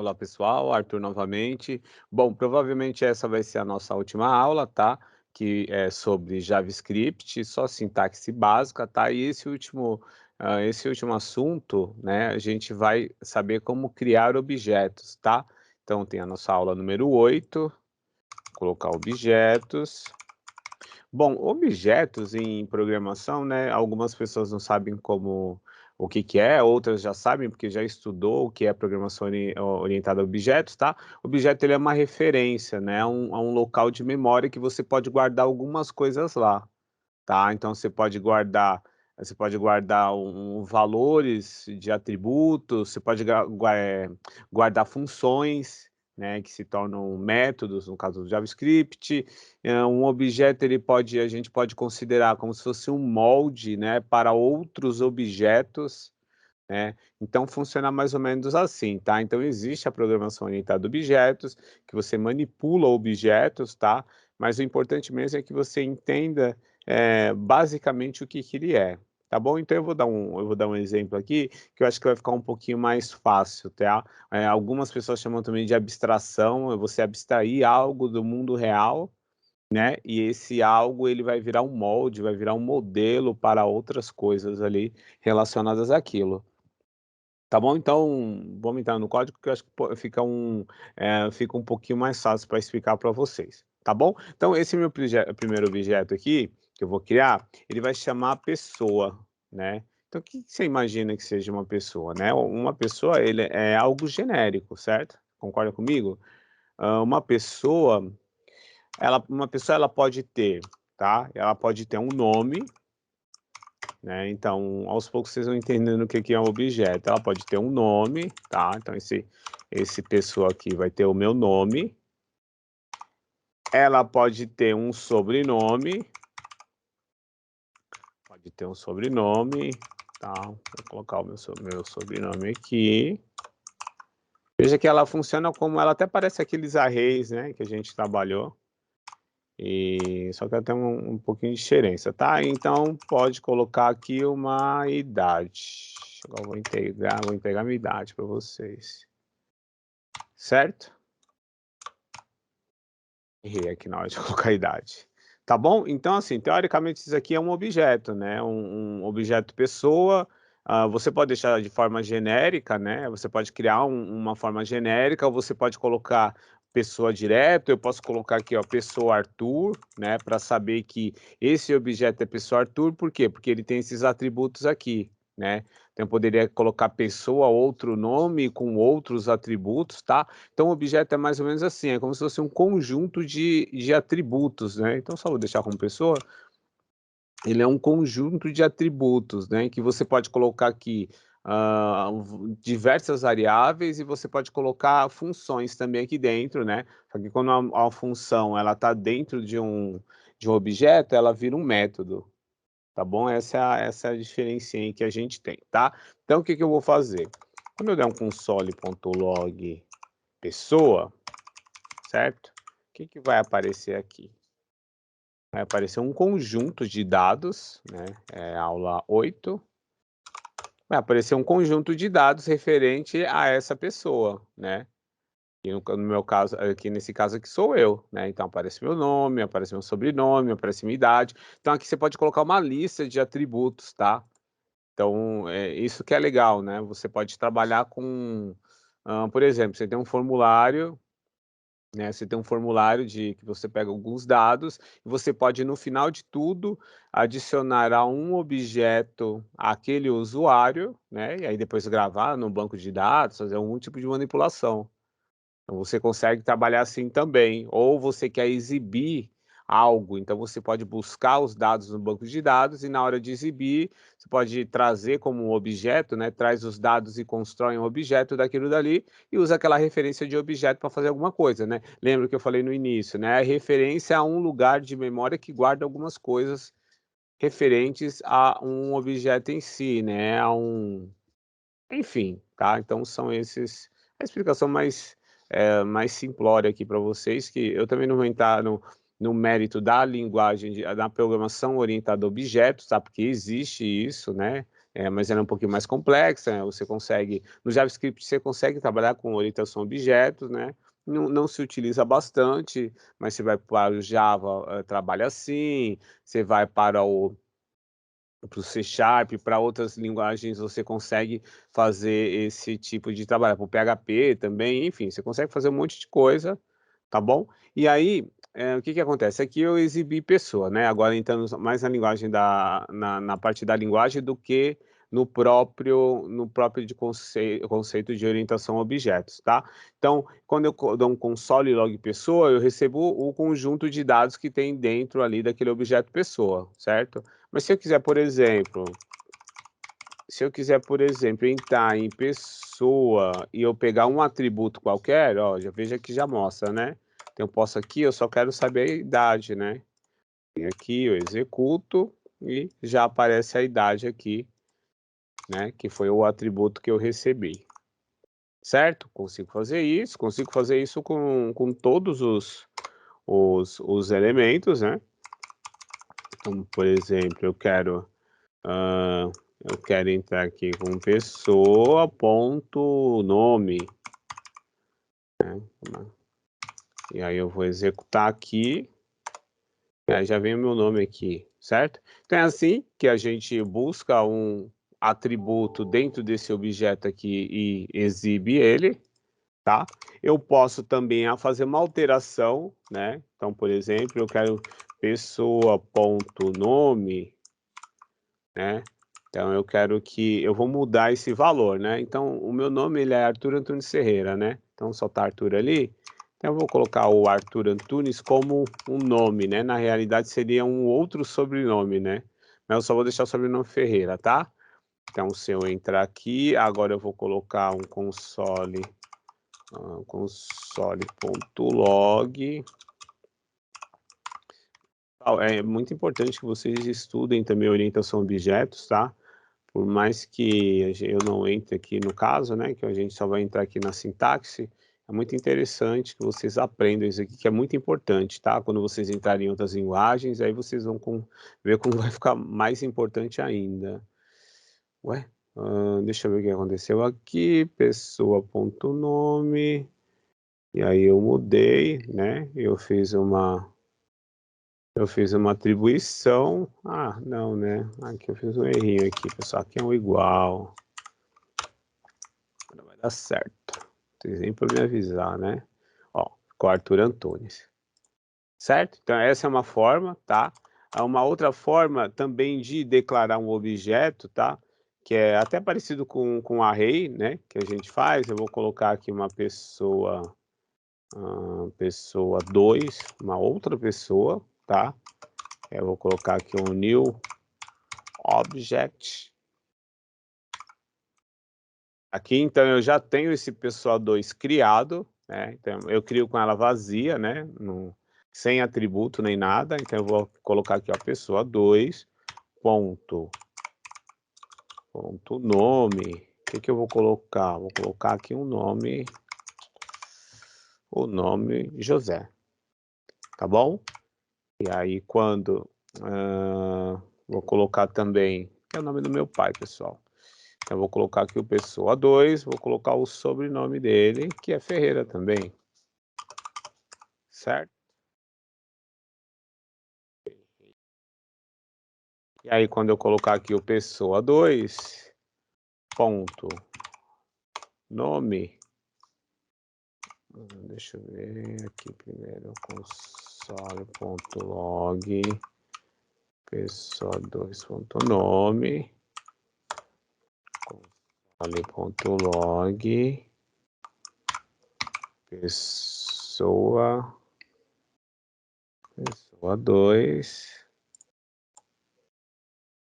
Olá pessoal, Arthur novamente. Bom, provavelmente essa vai ser a nossa última aula, tá? Que é sobre JavaScript, só sintaxe básica, tá? E esse último assunto, né, a gente vai saber como criar objetos, tá? Então tem a nossa aula número 8, colocar objetos. Bom, objetos em programação, né, algumas pessoas não sabem o que que é, outras já sabem, porque já estudou o que é programação orientada a objetos, tá? Objeto ele é uma referência, né, a um local de memória que você pode guardar algumas coisas lá, tá? Então você pode guardar valores de atributos, você pode guardar funções, né, que se tornam métodos, no caso do JavaScript. Um objeto a gente pode considerar como se fosse um molde, né, para outros objetos, né. Então funciona mais ou menos assim, tá. Então existe a programação orientada a objetos, que você manipula objetos, tá, mas o importante mesmo é que você entenda, basicamente o que que ele é, tá bom. Então eu vou dar um exemplo aqui, que eu acho que vai ficar um pouquinho mais fácil, tá. Algumas pessoas chamam também de abstração, é você abstrair algo do mundo real, né, e esse algo ele vai virar um molde, vai virar um modelo para outras coisas ali relacionadas àquilo. Tá bom? Então, vamos entrar no código que eu acho que fica um pouquinho mais fácil para explicar para vocês, tá bom? Então esse meu primeiro objeto aqui, que eu vou criar, ele vai chamar pessoa, né. Então o que que você imagina que seja uma pessoa, né? Uma pessoa ele é algo genérico, certo? Concorda comigo? Uma pessoa ela pode ter, tá, ela pode ter um nome, né, então aos poucos vocês vão entendendo o que que é um objeto. Ela pode ter um nome, tá, então esse pessoa aqui vai ter o meu nome. Ela pode ter um sobrenome, tá, vou colocar o meu sobrenome aqui. Veja que ela funciona como ela até parece aqueles arrays, né, que a gente trabalhou, e só que ela tem um pouquinho de diferença, tá. Então pode colocar aqui uma idade. Agora vou entregar minha idade para vocês. Certo? Errei aqui na hora de colocar a idade. Tá bom? Então, assim, teoricamente isso aqui é um objeto, né, um objeto pessoa. Você pode deixar de forma genérica, né, você pode criar uma forma genérica, ou você pode colocar pessoa direto. Eu posso colocar aqui, ó, pessoa Arthur, né, para saber que esse objeto é pessoa Arthur. Por quê? Porque ele tem esses atributos aqui, né. Então eu poderia colocar pessoa, outro nome com outros atributos, tá. Então o objeto é mais ou menos assim, é como se fosse um conjunto de atributos, né. Então só vou deixar como pessoa, ele é um conjunto de atributos, né, que você pode colocar aqui, diversas variáveis, e você pode colocar funções também aqui dentro, né. Só que quando a função ela está dentro de um objeto, ela vira um método, tá bom. Essa é a diferencinha aí que a gente tem, tá. Então o que que eu vou fazer? Quando eu der um console.log pessoa, certo? O que que vai aparecer aqui? Vai aparecer um conjunto de dados, né, aula 8. Vai aparecer um conjunto de dados referente a essa pessoa, né. E no meu caso aqui, nesse caso aqui sou eu, né, então aparece meu nome, aparece meu sobrenome, aparece minha idade. Então aqui você pode colocar uma lista de atributos, tá. Então, isso que é legal, né, você pode trabalhar com, por exemplo, você tem um formulário, né, você tem um formulário de que você pega alguns dados, e você pode, no final de tudo, adicionar a um objeto aquele usuário, né, e aí depois gravar no banco de dados, fazer algum tipo de manipulação. Então você consegue trabalhar assim também. Ou você quer exibir algo, então você pode buscar os dados no banco de dados, e na hora de exibir, você pode trazer como um objeto, né, traz os dados e constrói um objeto daquilo dali, e usa aquela referência de objeto para fazer alguma coisa, né. Lembra que eu falei no início, né, a referência a um lugar de memória que guarda algumas coisas referentes a um objeto em si, né, enfim, tá. Então são esses a explicação mais simplória aqui para vocês, que eu também não vou entrar no mérito da linguagem da programação orientada a objetos, tá, porque existe isso, né, mas ela é um pouquinho mais complexa, né? Você consegue, no JavaScript você consegue trabalhar com orientação a objetos, né? Não se utiliza bastante, mas você vai para o Java, trabalha assim, você vai para o C Sharp, para outras linguagens você consegue fazer esse tipo de trabalho, para o PHP também, enfim, você consegue fazer um monte de coisa, tá bom? E aí, o que que acontece? Aqui eu exibi pessoa, né? Agora entrando mais na linguagem na parte da linguagem do que no próprio conceito de orientação a objetos, tá? Então, quando eu dou um console log pessoa, eu recebo o conjunto de dados que tem dentro ali daquele objeto pessoa, certo? Mas se eu quiser, por exemplo, entrar em pessoa e eu pegar um atributo qualquer, ó, já veja que já mostra, né? Então eu posso aqui, eu só quero saber a idade, né? E aqui eu executo e já aparece a idade aqui, né? Que foi o atributo que eu recebi. Certo? Consigo fazer isso com todos os elementos, né? Então, por exemplo, eu quero entrar aqui com pessoa, ponto, nome, né? E aí eu vou executar aqui, e aí já vem o meu nome aqui, certo? Então é assim que a gente busca um atributo dentro desse objeto aqui e exibe ele, tá? Eu posso também fazer uma alteração, né? Então, por exemplo, eu quero pessoa.nome, né? Então eu vou mudar esse valor, né? Então o meu nome ele é Arthur Antunes Ferreira, né? Então só tá Arthur ali. Então eu vou colocar o Arthur Antunes como um nome, né? Na realidade seria um outro sobrenome, né? Mas eu só vou deixar o sobrenome Ferreira, tá? Então se eu entrar aqui, agora eu vou colocar um console.log. É muito importante que vocês estudem também orientação a objetos, tá? Por mais que eu não entre aqui no caso, né, que a gente só vai entrar aqui na sintaxe, é muito interessante que vocês aprendam isso aqui, que é muito importante, tá? Quando vocês entrarem em outras linguagens, aí vocês vão ver como vai ficar mais importante ainda. Ué, deixa eu ver o que aconteceu aqui, pessoa.nome, e aí eu mudei, né? Eu fiz uma atribuição. Ah, não, né? Aqui eu fiz um errinho aqui, pessoal. Aqui é um igual. Não vai dar certo. Vocês nem para me avisar, né? Ó, ficou Arthur Antunes. Certo? Então essa é uma forma, tá? Há uma outra forma também de declarar um objeto, tá? Que é até parecido com array, né? Que a gente faz. Eu vou colocar aqui uma pessoa 2, uma outra pessoa, tá? Eu vou colocar aqui um new object. Aqui, então, eu já tenho esse pessoa 2 criado, né? Então, eu crio com ela vazia, né? Sem atributo nem nada. Então, eu vou colocar aqui, ó, pessoa 2, ponto nome. O que eu vou colocar? Vou colocar aqui um nome, o nome José, tá bom? E aí, vou colocar também, que é o nome do meu pai, pessoal. Então, eu vou colocar aqui o pessoa 2, vou colocar o sobrenome dele, que é Ferreira também, certo? E aí, quando eu colocar aqui o pessoa 2, ponto, nome, deixa eu ver aqui primeiro, console.log, pessoa 2, ponto, nome, console.log, pessoa 2,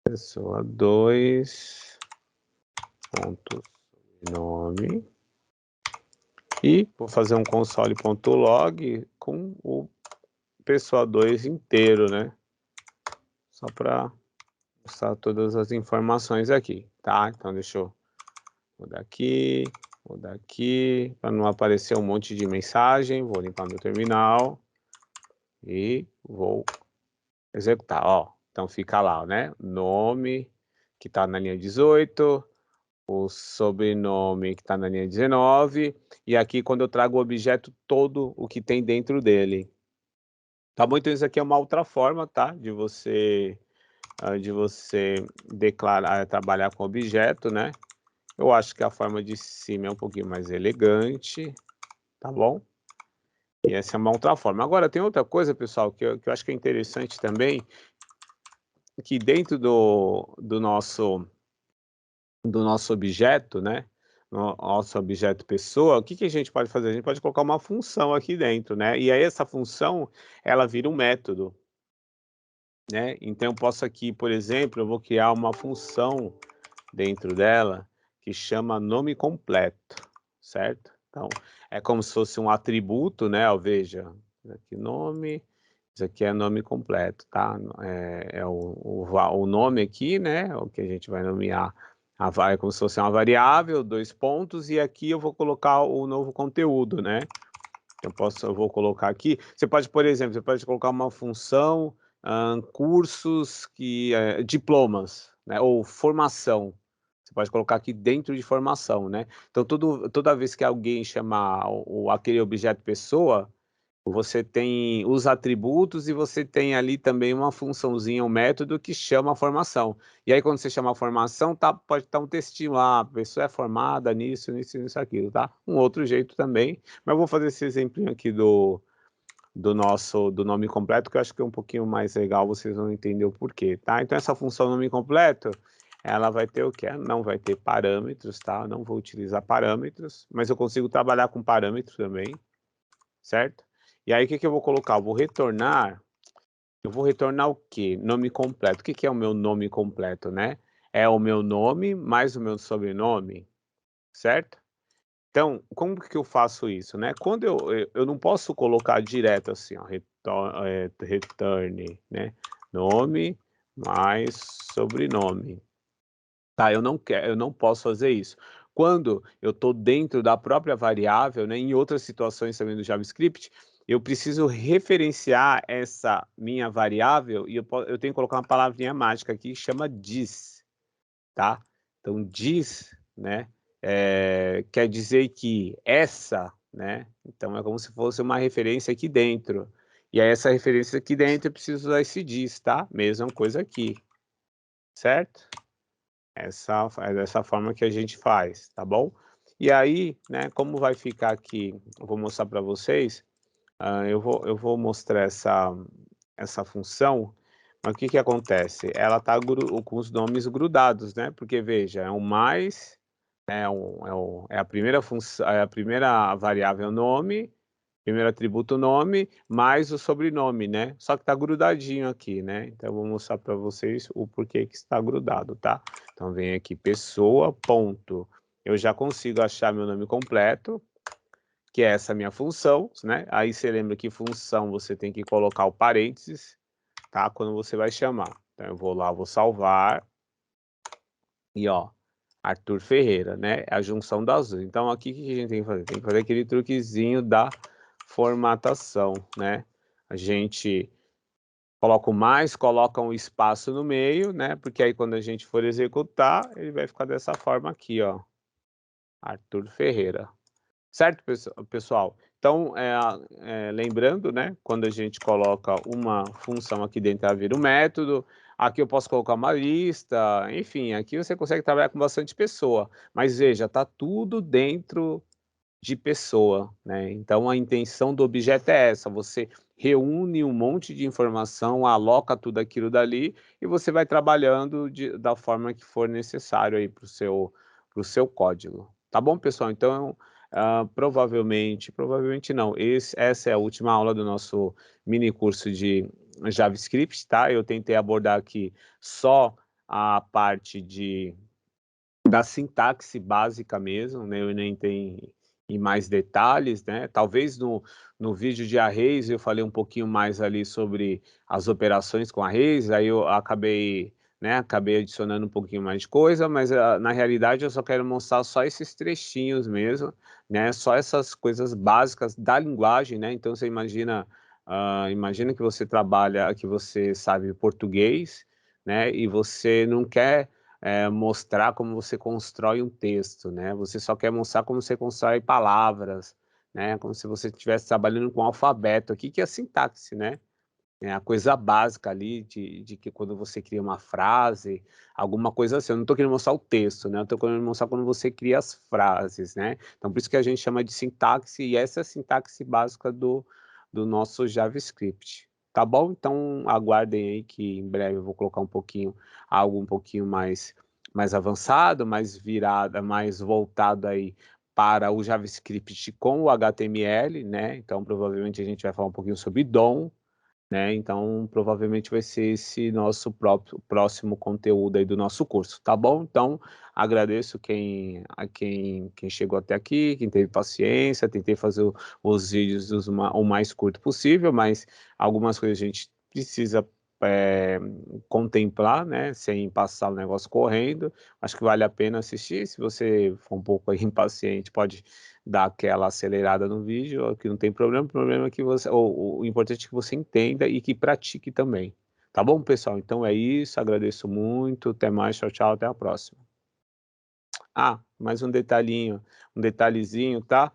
pessoa 2, ponto, nome. E vou fazer um console.log com o pessoa 2 inteiro, né? Só para mostrar todas as informações aqui, tá? Então deixa eu mudar aqui, para não aparecer um monte de mensagem. Vou limpar meu terminal e vou executar, ó. Então fica lá, né? Nome, que está na linha 18, o sobrenome que está na linha 19, e aqui quando eu trago o objeto todo o que tem dentro dele. Tá bom? Então isso aqui é uma outra forma, tá? De você declarar, trabalhar com objeto, né? Eu acho que a forma de cima é um pouquinho mais elegante, tá bom? E essa é uma outra forma. Agora tem outra coisa, pessoal, que eu acho que é interessante também, que dentro do nosso objeto, né, nosso objeto pessoa, o que a gente pode fazer? A gente pode colocar uma função aqui dentro, né, e aí essa função, ela vira um método, né, então eu posso aqui, por exemplo, eu vou criar uma função dentro dela que chama nome completo, certo? Então, é como se fosse um atributo, né, ó, veja, aqui nome, isso aqui é nome completo, tá? É o nome aqui, né, o que a gente vai nomear, é como se fosse uma variável, 2 pontos, e aqui eu vou colocar o novo conteúdo, né? Eu vou colocar aqui, você pode, por exemplo, você pode colocar uma função, cursos diplomas, né, ou formação. Você pode colocar aqui dentro de formação, né? Então toda vez que alguém chamar aquele objeto pessoa, você tem os atributos e você tem ali também uma funçãozinha, um método que chama a formação. E aí quando você chama a formação, pode estar um textinho lá, a pessoa é formada nisso, nisso, nisso, aquilo, tá? Um outro jeito também, mas eu vou fazer esse exemplinho aqui do nome completo, que eu acho que é um pouquinho mais legal, vocês vão entender o porquê, tá? Então essa função nome completo, ela vai ter o quê? Não vai ter parâmetros, tá? Não vou utilizar parâmetros, mas eu consigo trabalhar com parâmetros também, certo? E aí o que eu vou colocar? Eu vou retornar o quê? Nome completo. O que é o meu nome completo, né? É o meu nome mais o meu sobrenome, certo? Então, como que eu faço isso, né? Quando eu não posso colocar direto assim, ó, return, né? Nome mais sobrenome. Tá, eu não posso fazer isso. Quando eu estou dentro da própria variável, né, em outras situações também do JavaScript, eu preciso referenciar essa minha variável e eu tenho que colocar uma palavrinha mágica aqui que chama this, tá? Então, this, né, quer dizer que essa, né, então é como se fosse uma referência aqui dentro. E aí essa referência aqui dentro eu preciso usar esse this, tá? Mesma coisa aqui, certo? É dessa forma que a gente faz, tá bom? E aí, né, como vai ficar aqui, eu vou mostrar para vocês, eu vou mostrar essa função, mas o que que acontece? Ela tá com os nomes grudados, né? Porque veja, é o mais, é a primeira função, é a primeira variável nome, primeiro atributo nome, mais o sobrenome, né? Só que tá grudadinho aqui, né? Então eu vou mostrar para vocês o porquê que está grudado, tá? Então vem aqui pessoa, ponto. Eu já consigo achar meu nome completo, que é essa minha função, né? Aí você lembra que função você tem que colocar o parênteses, tá? Quando você vai chamar. Então eu vou lá, vou salvar e ó, Arthur Ferreira, né? É a junção das duas. Então aqui o que a gente tem que fazer? Tem que fazer aquele truquezinho da formatação, né? A gente coloca o mais, coloca um espaço no meio, né? Porque aí quando a gente for executar, ele vai ficar dessa forma aqui, ó. Arthur Ferreira. Certo, pessoal? Então, lembrando, né, quando a gente coloca uma função aqui dentro, ela vira um método, aqui eu posso colocar uma lista, enfim, aqui você consegue trabalhar com bastante pessoa, mas veja, tá tudo dentro de pessoa, né? Então, a intenção do objeto é essa, você reúne um monte de informação, aloca tudo aquilo dali e você vai trabalhando da forma que for necessário aí para o seu código. Tá bom, pessoal? Então, provavelmente não, essa é a última aula do nosso mini curso de JavaScript, tá? Eu tentei abordar aqui só a parte da sintaxe básica mesmo, né? Eu nem tenho em mais detalhes, né? Talvez no vídeo de arrays eu falei um pouquinho mais ali sobre as operações com arrays, aí eu acabei, né, acabei adicionando um pouquinho mais de coisa, mas na realidade eu só quero mostrar só esses trechinhos mesmo, né? Só essas coisas básicas da linguagem, né? Então você imagina, imagina que você trabalha, que você sabe português, né? E você não quer mostrar como você constrói um texto, né, você só quer mostrar como você constrói palavras, né, como se você estivesse trabalhando com alfabeto aqui, que é a sintaxe, né. É a coisa básica ali de que quando você cria uma frase, alguma coisa assim, eu não estou querendo mostrar o texto, né, eu estou querendo mostrar quando você cria as frases, né. Então por isso que a gente chama de sintaxe, e essa é a sintaxe básica do nosso JavaScript, tá bom? Então aguardem aí que em breve eu vou colocar um pouquinho algo um pouquinho mais avançado, mais virada, mais voltado aí para o JavaScript com o HTML, né, então provavelmente a gente vai falar um pouquinho sobre DOM, né, então provavelmente vai ser esse nosso próximo conteúdo aí do nosso curso, tá bom? Então agradeço quem chegou até aqui, quem teve paciência, tentei fazer os vídeos o mais curto possível, mas algumas coisas a gente precisa, eh, contemplar, né, sem passar o negócio correndo. Acho que vale a pena assistir, se você for um pouco aí impaciente, pode dar aquela acelerada no vídeo, que não tem problema, o problema é que você o importante é que você entenda e que pratique também. Tá bom, pessoal? Então é isso, agradeço muito, até mais, tchau, tchau, até a próxima. Ah, mais um detalhezinho, tá?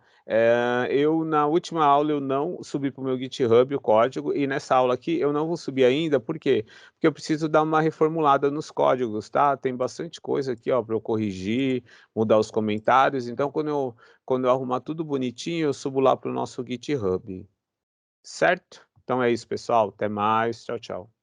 Eu na última aula eu não subi para o meu GitHub o código e nessa aula aqui eu não vou subir ainda, por quê? Porque eu preciso dar uma reformulada nos códigos, tá? Tem bastante coisa aqui, ó, para eu corrigir, mudar os comentários, então quando eu arrumar tudo bonitinho, eu subo lá para o nosso GitHub, certo? Então é isso, pessoal, até mais, tchau, tchau.